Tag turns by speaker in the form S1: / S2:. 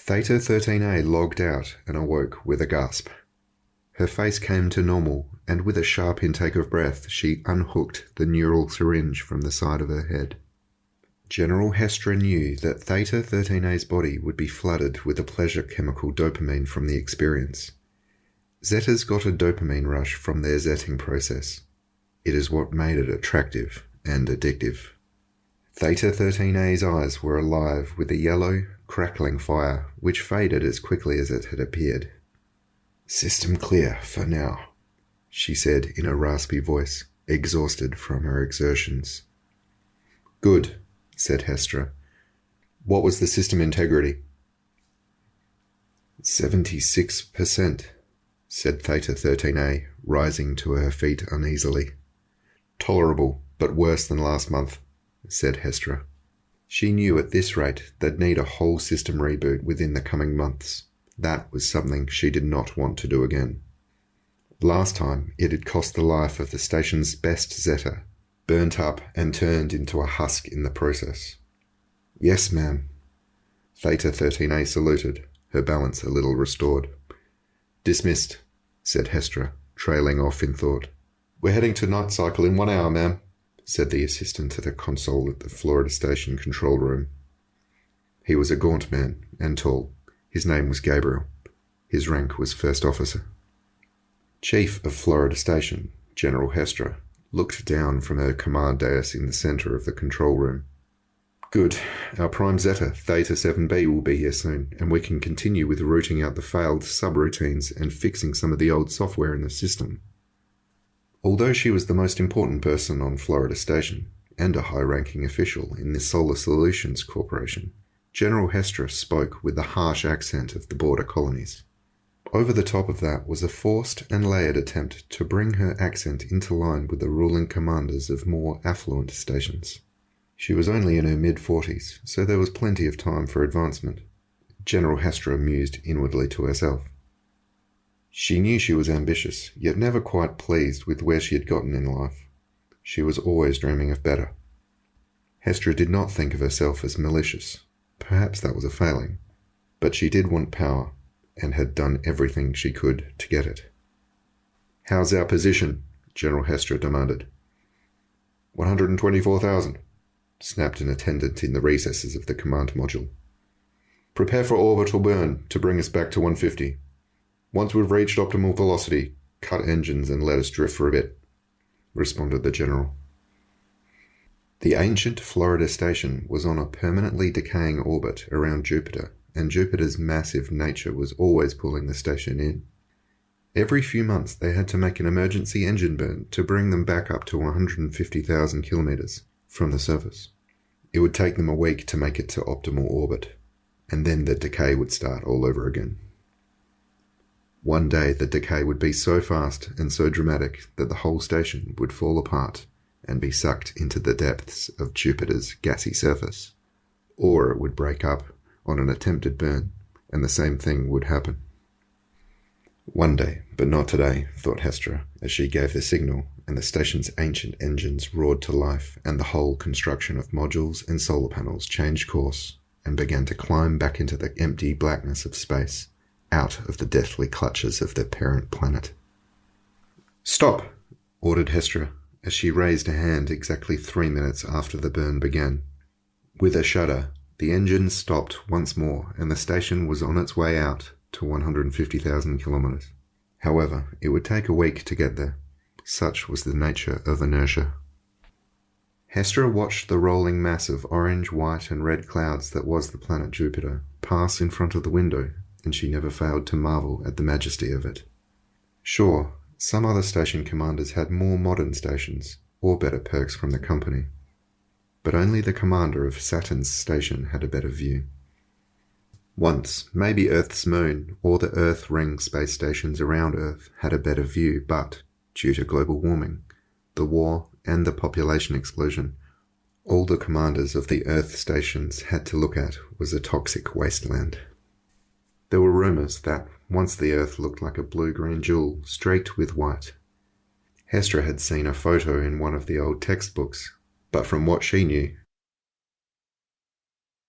S1: Theta 13A logged out and awoke with a gasp. Her face came to normal, and with a sharp intake of breath, she unhooked the neural syringe from the side of her head. General Hestra knew that Theta 13A's body would be flooded with the pleasure chemical dopamine from the experience. Zetters got a dopamine rush from their zetting process. It is what made it attractive and addictive. Theta 13A's eyes were alive with a yellow, crackling fire, which faded as quickly as it had appeared. "System clear for now," she said in a raspy voice, exhausted from her exertions. "Good," said Hestra. "What was the system integrity?" 76%, said Theta 13A, rising to her feet uneasily. "Tolerable, but worse than last month," said Hestra. She knew at this rate they'd need a whole system reboot within the coming months. That was something she did not want to do again. Last time it had cost the life of the station's best zetter, burnt up and turned into a husk in the process. "Yes, ma'am." Theta 13A saluted, her balance a little restored. "Dismissed," said Hestra, trailing off in thought. "We're heading to night cycle in 1 hour, ma'am," said the assistant to the console at the Florida Station control room. He was a gaunt man and tall. His name was Gabriel. His rank was first officer. Chief of Florida Station, General Hestra, looked down from her command dais in the center of the control room. "Good. Our prime zetter, Theta 7B, will be here soon, and we can continue with rooting out the failed subroutines and fixing some of the old software in the system." Although she was the most important person on Florida Station, and a high-ranking official in the Solar Solutions Corporation, General Hestra spoke with the harsh accent of the border colonies. Over the top of that was a forced and layered attempt to bring her accent into line with the ruling commanders of more affluent stations. She was only in her mid-40s, so there was plenty of time for advancement. General Hestra mused inwardly to herself. She knew she was ambitious, yet never quite pleased with where she had gotten in life. She was always dreaming of better. Hestra did not think of herself as malicious. Perhaps that was a failing. But she did want power, and had done everything she could to get it. "How's our position?" General Hestra demanded. 124,000, snapped an attendant in the recesses of the command module. "Prepare for orbital burn to bring us back to 150. Once we've reached optimal velocity, cut engines and let us drift for a bit," responded the general. The ancient Florida Station was on a permanently decaying orbit around Jupiter, and Jupiter's massive nature was always pulling the station in. Every few months they had to make an emergency engine burn to bring them back up to 150,000 kilometers from the surface. It would take them a week to make it to optimal orbit, and then the decay would start all over again. One day the decay would be so fast and so dramatic that the whole station would fall apart and be sucked into the depths of Jupiter's gassy surface. Or it would break up on an attempted burn, and the same thing would happen. One day, but not today, thought Hestra, as she gave the signal, and the station's ancient engines roared to life, and the whole construction of modules and solar panels changed course, and began to climb back into the empty blackness of space, out of the deathly clutches of their parent planet. "Stop!" ordered Hestra, as she raised a hand exactly 3 minutes after the burn began. With a shudder, the engines stopped once more, and the station was on its way out to 150,000 kilometers. However, it would take a week to get there. Such was the nature of inertia. Hestra watched the rolling mass of orange, white, and red clouds that was the planet Jupiter pass in front of the window, and she never failed to marvel at the majesty of it. Sure, some other station commanders had more modern stations, or better perks from the company. But only the commander of Saturn's station had a better view. Once, maybe Earth's moon or the Earth ring space stations around Earth had a better view, but, due to global warming, the war, and the population explosion, all the commanders of the Earth stations had to look at was a toxic wasteland. There were rumors that once the Earth looked like a blue-green jewel streaked with white. Hestra had seen a photo in one of the old textbooks, but from what she knew,